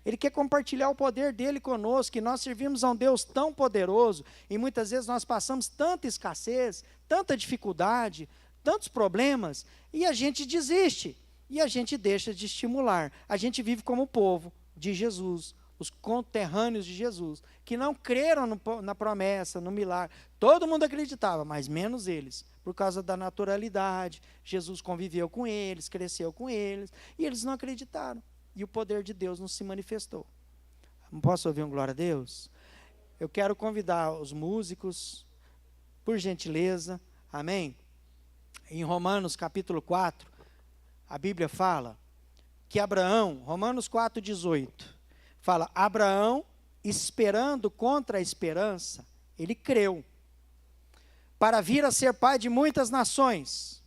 Ele quer compartilhar o poder dele conosco, que nós servimos a um Deus tão poderoso, e muitas vezes nós passamos tanta escassez, tanta dificuldade, tantos problemas, e a gente desiste, e a gente deixa de estimular. A gente vive como o povo de Jesus, os conterrâneos de Jesus, que não creram na promessa, no milagre. Todo mundo acreditava, mas menos eles, por causa da naturalidade. Jesus conviveu com eles, cresceu com eles, e eles não acreditaram. E o poder de Deus não se manifestou. Não posso ouvir um glória a Deus? Eu quero convidar os músicos, por gentileza, amém? Em Romanos capítulo 4, a Bíblia fala que Abraão, Romanos 4,18, fala, Abraão, esperando contra a esperança, ele creu, para vir a ser pai de muitas nações,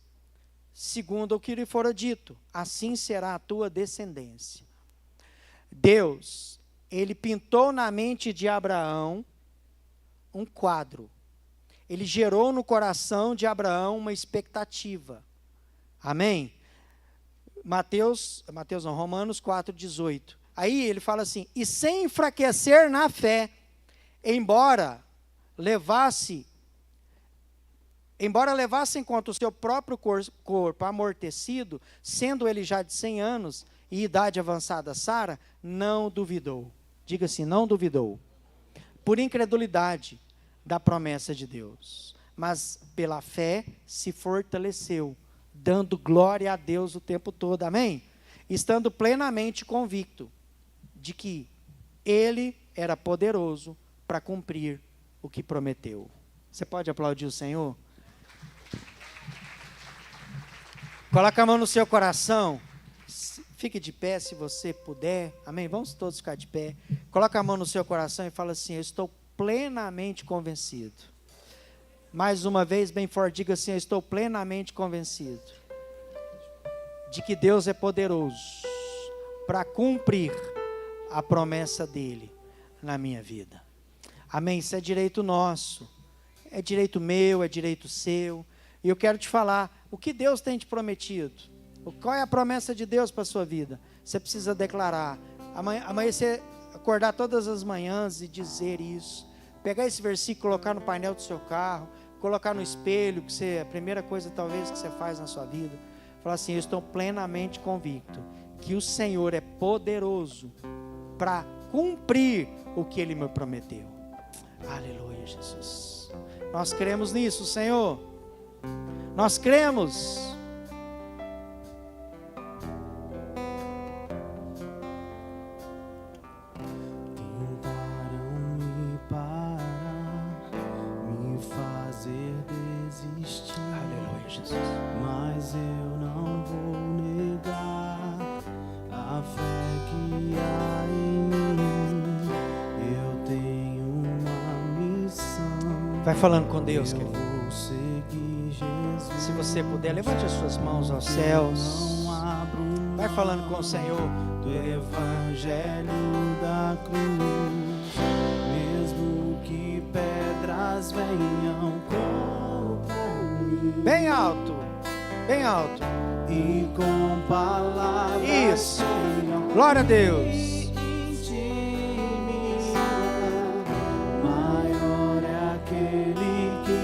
segundo o que lhe fora dito, assim será a tua descendência. Deus, Ele pintou na mente de Abraão um quadro. Ele gerou no coração de Abraão uma expectativa. Amém? Romanos 4,18. Aí ele fala assim, e sem enfraquecer na fé, embora levasse em conta o seu próprio corpo amortecido, sendo ele já de 100 anos e idade avançada, Sara, não duvidou. Diga assim, não duvidou. Por incredulidade da promessa de Deus. Mas pela fé se fortaleceu, dando glória a Deus o tempo todo. Amém? Estando plenamente convicto de que Ele era poderoso para cumprir o que prometeu. Você pode aplaudir o Senhor? Coloca a mão no seu coração, fique de pé se você puder, amém? Vamos todos ficar de pé. Coloca a mão no seu coração e fala assim, eu estou plenamente convencido. Mais uma vez, bem forte, diga assim, eu estou plenamente convencido de que Deus é poderoso para cumprir a promessa dEle na minha vida. Amém? Isso é direito nosso, é direito meu, é direito seu. E eu quero te falar, o que Deus tem te prometido? Qual é a promessa de Deus para a sua vida? Você precisa declarar. Amanhecer, acordar todas as manhãs e dizer isso. Pegar esse versículo, colocar no painel do seu carro, colocar no espelho, que a primeira coisa talvez que você faz na sua vida. Falar assim, eu estou plenamente convicto que o Senhor é poderoso para cumprir o que Ele me prometeu. Aleluia, Jesus. Nós cremos nisso, Senhor. Nós cremos. Tentaram me parar, me fazer desistir. Aleluia, Jesus. Mas eu não vou negar a fé que há em mim. Eu tenho uma missão. Vai falando com Deus, querido. Vou seguir Jesus. Se você puder, levante as suas mãos aos céus. Não abro Vai falando com o Senhor. do evangelho da cruz, mesmo que pedras venham contra mim, Bem alto, bem alto. e com palavras Isso. venham Glória a Deus. intimidar, maior é aquele que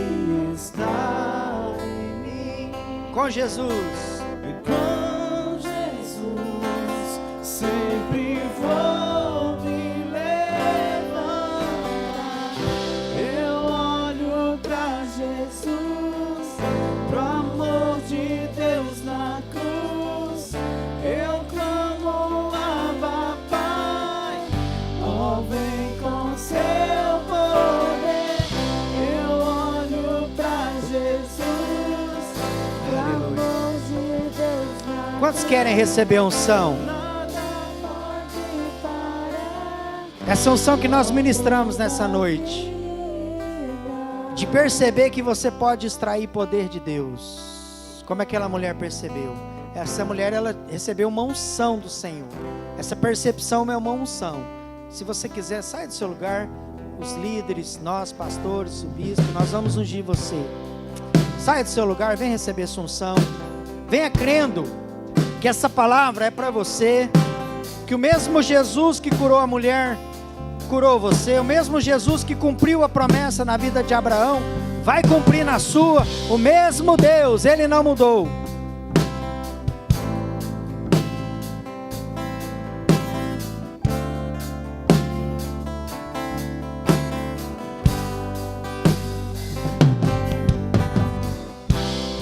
está em mim. Com Jesus. E com Jesus sempre vou me levantar. Eu olho pra Jesus, pro amor de Deus na cruz. Eu clamo, Abba, Pai, ó, vem com seu poder. Eu olho pra Jesus, pro amor de Deus na cruz. Quantos querem receber unção? Essa unção que nós ministramos nessa noite, de perceber que você pode extrair poder de Deus. Como aquela mulher percebeu? Essa mulher, ela recebeu uma unção do Senhor. Essa percepção é uma unção. Se você quiser, sai do seu lugar. Os líderes, nós, pastores, o bispo, nós vamos ungir você. Sai do seu lugar, vem receber essa unção. Venha crendo que essa palavra é para você. Que o mesmo Jesus que curou a mulher curou você, o mesmo Jesus que cumpriu a promessa na vida de Abraão vai cumprir na sua. O mesmo Deus, Ele não mudou.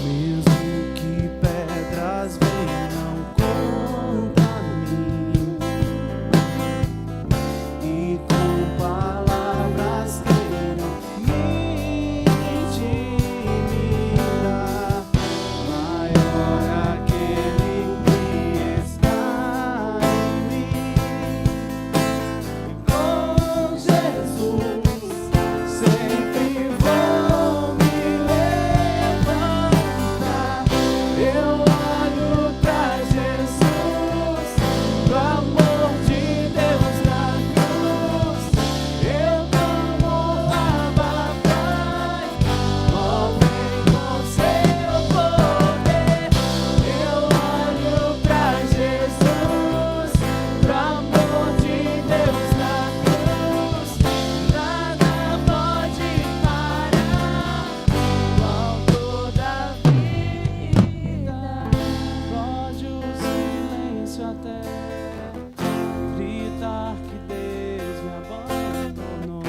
Mesmo que pedras venham contra mim, e com palavras queiram me intimidar, maior é aquele que está em mim. E com Jesus sempre vou me levantar. Eu olho pra Jesus, pro amor de Deus na cruz. Eu clamo, Abba, Pai, ó, vem com seu poder. Eu olho pra Jesus, pro amor de Deus na cruz. Nada pode parar o autor da vida. Pode o silêncio até gritar que Deus me abandonou.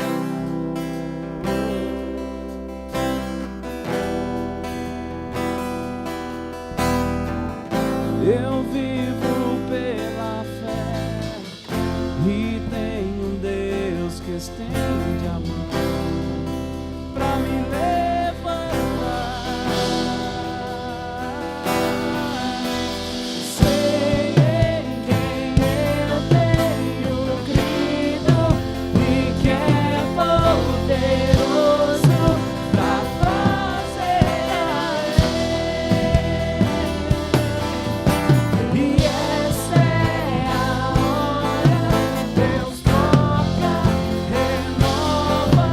Eu vivo pela fé e tenho um Deus que estende a mão pra me levantar. Sei em quem eu tenho crido e que é poderoso pra fazer a e essa é a hora. Deus toca, renova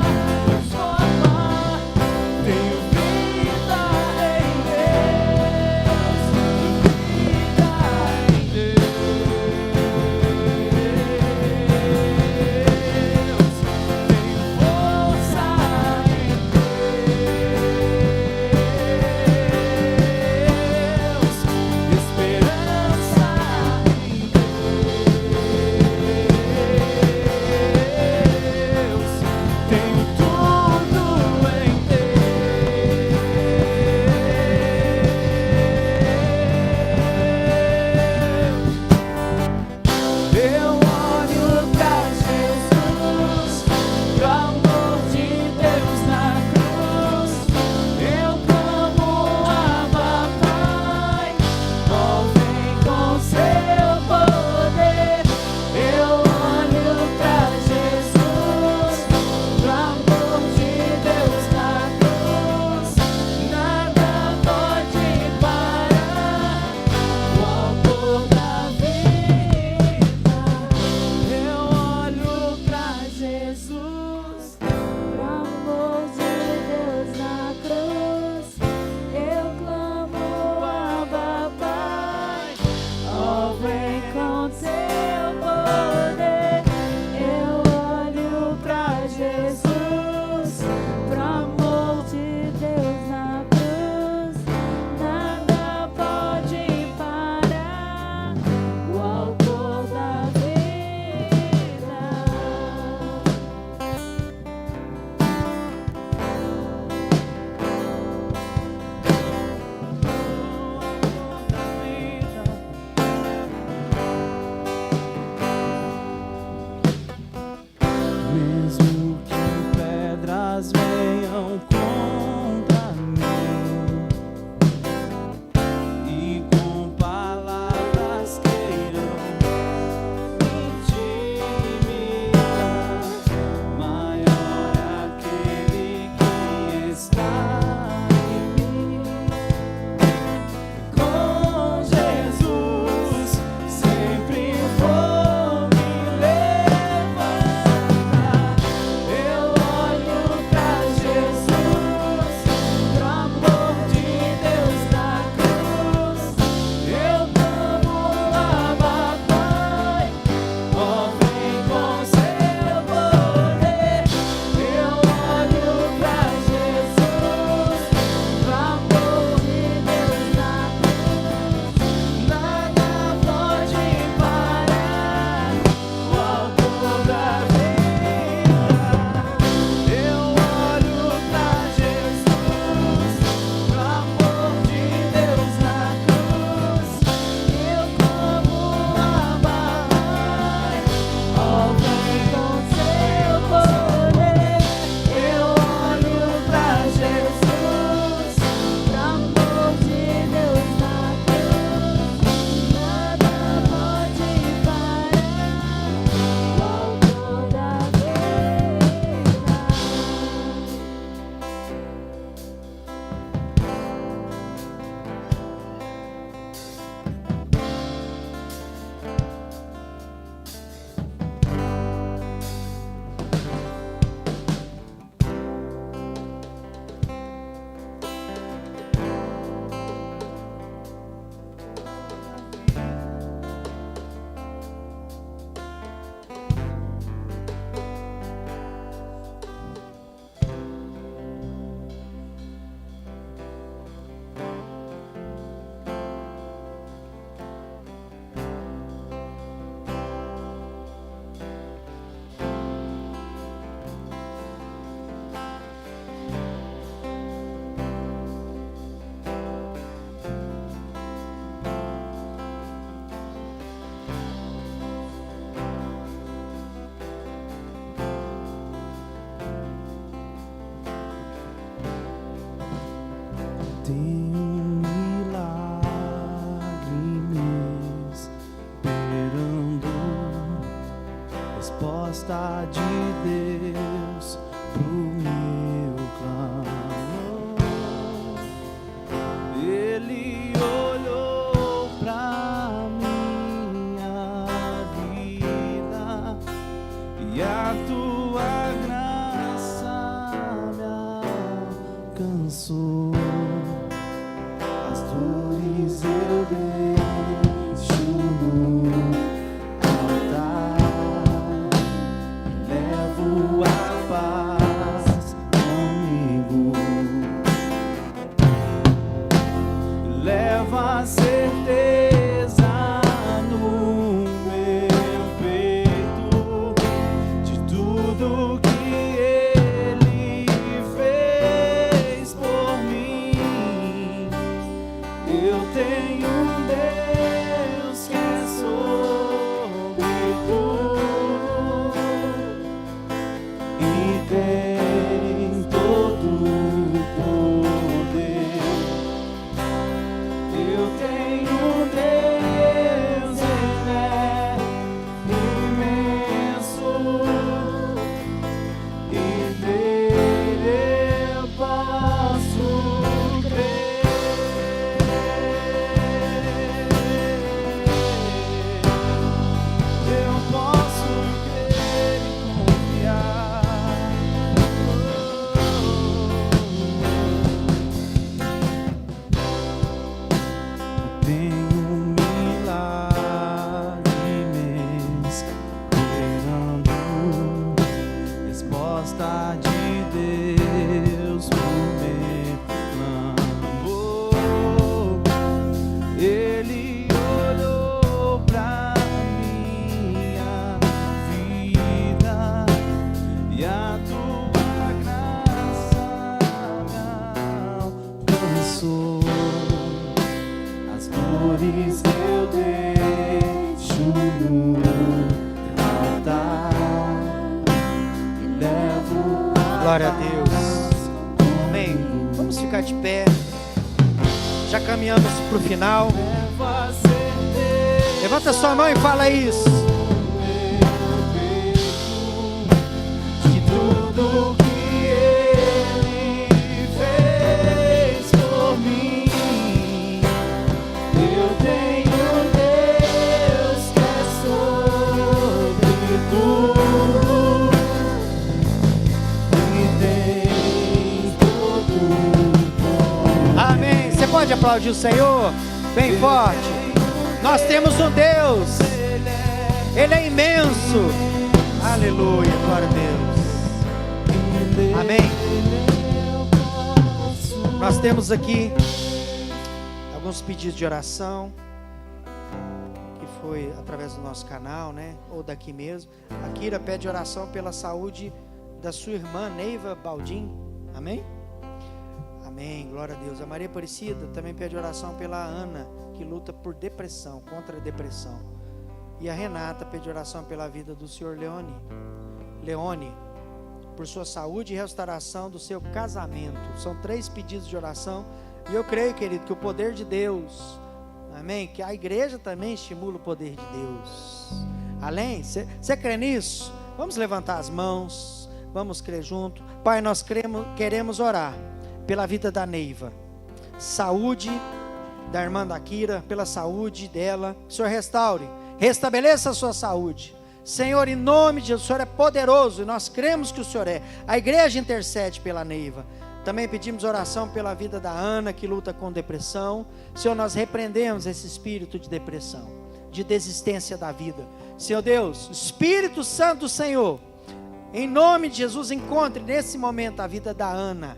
Tem um milagre me esperando, resposta de Deus pro meu clamor. Ele olhou pra minha vida e a tua graça me alcançou. As dores eu deixo no altar, levo a paz comigo, levo a certeza no meu peito de tudo que Ele fez por mim. Eu tenho um Deus que é sobre tudo e tem todo o poder. Eu tenho um Deus, Ele é imenso e nele eu posso crer. Eu posso crer e confiar. Tenho um milagre me esperando, resposta de Deus pro meu clamor. Ele olhou pra minha vida e a tua graça me alcançou. As dores eu deixo no altar e levo Glória a Deus. Amém. Vamos ficar de pé. Já caminhamos para o final. levo a certeza Levanta sua mão e fala isso. de tudo que Ele fez por mim. Eu tenho um Deus que é sobre tudo e tem todo o poder. Amém. Você pode aplaudir o Senhor bem forte. Nós temos um Deus. Ele é imenso. Aleluia. Glória a Deus. Amém. Nós temos aqui alguns pedidos de oração que foi através do nosso canal, né? Ou daqui mesmo. A Kira pede oração pela saúde da sua irmã Neiva Baldim. Amém? Amém, glória a Deus. A Maria Aparecida também pede oração pela Ana, que luta por depressão, contra a depressão. E a Renata pede oração pela vida do senhor Leone, por sua saúde e restauração do seu casamento. São 3 pedidos de oração. E eu creio, querido, que o poder de Deus, amém, que a igreja também estimula o poder de Deus. Além, você crê nisso? Vamos levantar as mãos, vamos crer junto. Pai, nós queremos orar pela vida da Neiva, saúde da irmã da Kira, pela saúde dela. O Senhor restabeleça a sua saúde. Senhor, em nome de Jesus, o Senhor é poderoso e nós cremos que o Senhor é. A igreja intercede pela Neiva. Também pedimos oração pela vida da Ana, que luta com depressão. Senhor, nós repreendemos esse espírito de depressão, de desistência da vida. Senhor Deus, Espírito Santo do Senhor, em nome de Jesus, encontre nesse momento a vida da Ana.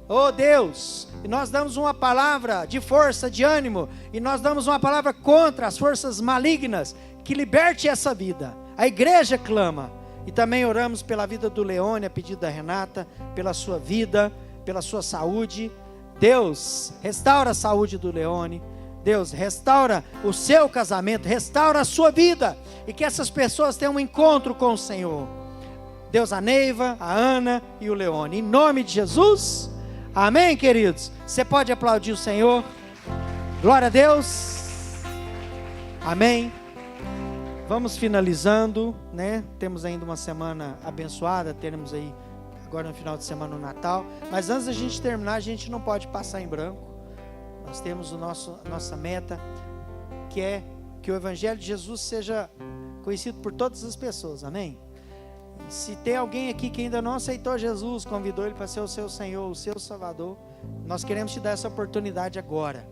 Oh Deus, e nós damos uma palavra de força, de ânimo, e nós damos uma palavra contra as forças malignas, que liberte essa vida. A igreja clama, e também oramos pela vida do Leone, a pedido da Renata, pela sua vida, pela sua saúde. Deus, restaura a saúde do Leone. Deus, restaura o seu casamento, restaura a sua vida, e que essas pessoas tenham um encontro com o Senhor. Deus, a Neiva, a Ana e o Leone, em nome de Jesus. Amém, queridos? Você pode aplaudir o Senhor? Glória a Deus. Amém. Vamos finalizando, né? Temos ainda uma semana abençoada, teremos aí agora no final de semana o Natal. Mas antes da gente terminar, a gente não pode passar em branco. Nós temos nossa meta, que é que o Evangelho de Jesus seja conhecido por todas as pessoas, amém? E se tem alguém aqui que ainda não aceitou Jesus, convidou ele para ser o seu Senhor, o seu Salvador, nós queremos te dar essa oportunidade agora.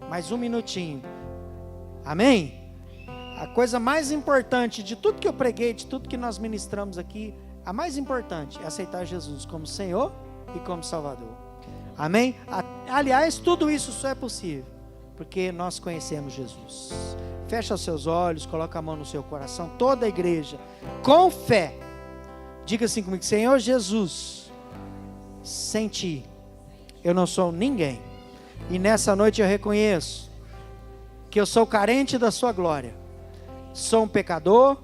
Mais um minutinho, amém? A coisa mais importante de tudo que eu preguei, de tudo que nós ministramos aqui, a mais importante é aceitar Jesus como Senhor e como Salvador, amém? Aliás, tudo isso só é possível porque nós conhecemos Jesus. Fecha os seus olhos, coloca a mão no seu coração, toda a igreja, com fé, diga assim comigo: Senhor Jesus, sem ti eu não sou ninguém, e nessa noite eu reconheço que eu sou carente da sua glória, sou um pecador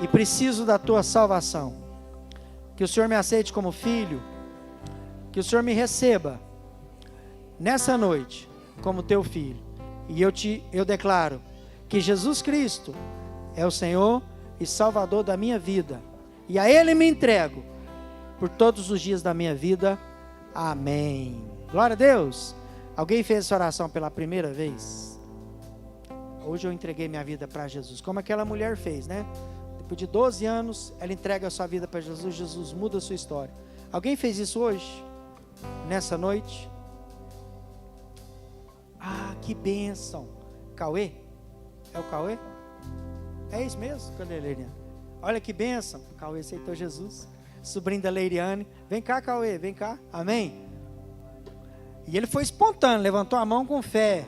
e preciso da tua salvação. Que o Senhor me aceite como filho, que o Senhor me receba nessa noite como teu filho, e eu declaro que Jesus Cristo é o Senhor e Salvador da minha vida, e a Ele me entrego por todos os dias da minha vida, amém. Glória a Deus. Alguém fez essa oração pela primeira vez? Hoje eu entreguei minha vida para Jesus, como aquela mulher fez, né? Depois de 12 anos, ela entrega a sua vida para Jesus, Jesus muda a sua história. Alguém fez isso hoje? Nessa noite? Ah, que bênção. Cauê? É o Cauê? É isso mesmo? Cadê a Leiriane? Olha que bênção. O Cauê aceitou Jesus. Sobrinho da Leiriane. Vem cá, Cauê, vem cá. Amém? E ele foi espontâneo, levantou a mão com fé.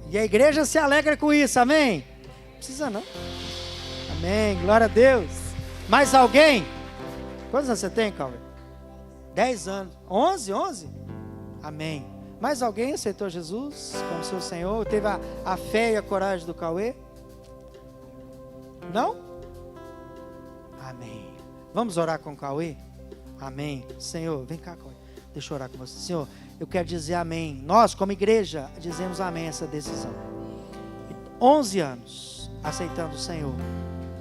E a igreja se alegra com isso, amém? Não precisa não. Amém, glória a Deus. Mais alguém? Quantos anos você tem, Cauê? 10 anos. 11? Amém. Mais alguém aceitou Jesus como seu Senhor? Teve a fé e a coragem do Cauê? Não? Amém. Vamos orar com o Cauê? Amém. Senhor, vem cá, Cauê. Deixa eu orar com você. Senhor, eu quero dizer amém. Nós, como igreja, dizemos amém a essa decisão. 11 anos aceitando o Senhor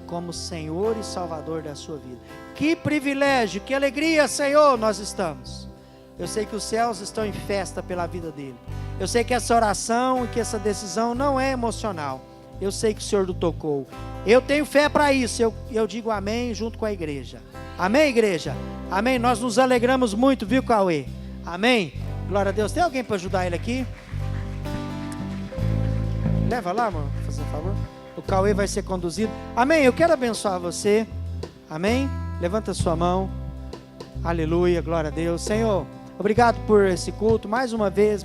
como Senhor e Salvador da sua vida. Que privilégio, que alegria, Senhor, nós estamos. Eu sei que os céus estão em festa pela vida dele. Eu sei que essa oração e que essa decisão não é emocional. Eu sei que o Senhor o tocou. Eu tenho fé para isso. Eu digo amém junto com a igreja. Amém, igreja? Amém. Nós nos alegramos muito, viu, Cauê? Amém. Glória a Deus. Tem alguém para ajudar ele aqui? Leva lá, amor, por favor. O Cauê vai ser conduzido. Amém. Eu quero abençoar você. Amém. Levanta a sua mão. Aleluia. Glória a Deus. Senhor, obrigado por esse culto. Mais uma vez,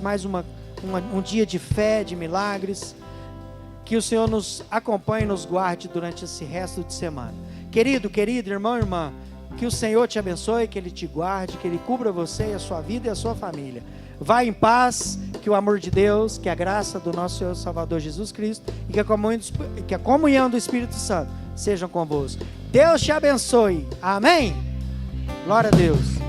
um dia de fé, de milagres. Que o Senhor nos acompanhe e nos guarde durante esse resto de semana. Querido, irmão, irmã, que o Senhor te abençoe, que Ele te guarde, que Ele cubra você e a sua vida e a sua família. Vá em paz, que o amor de Deus, que a graça do nosso Senhor Salvador Jesus Cristo e que a comunhão do Espírito Santo sejam convosco. Deus te abençoe. Amém? Glória a Deus.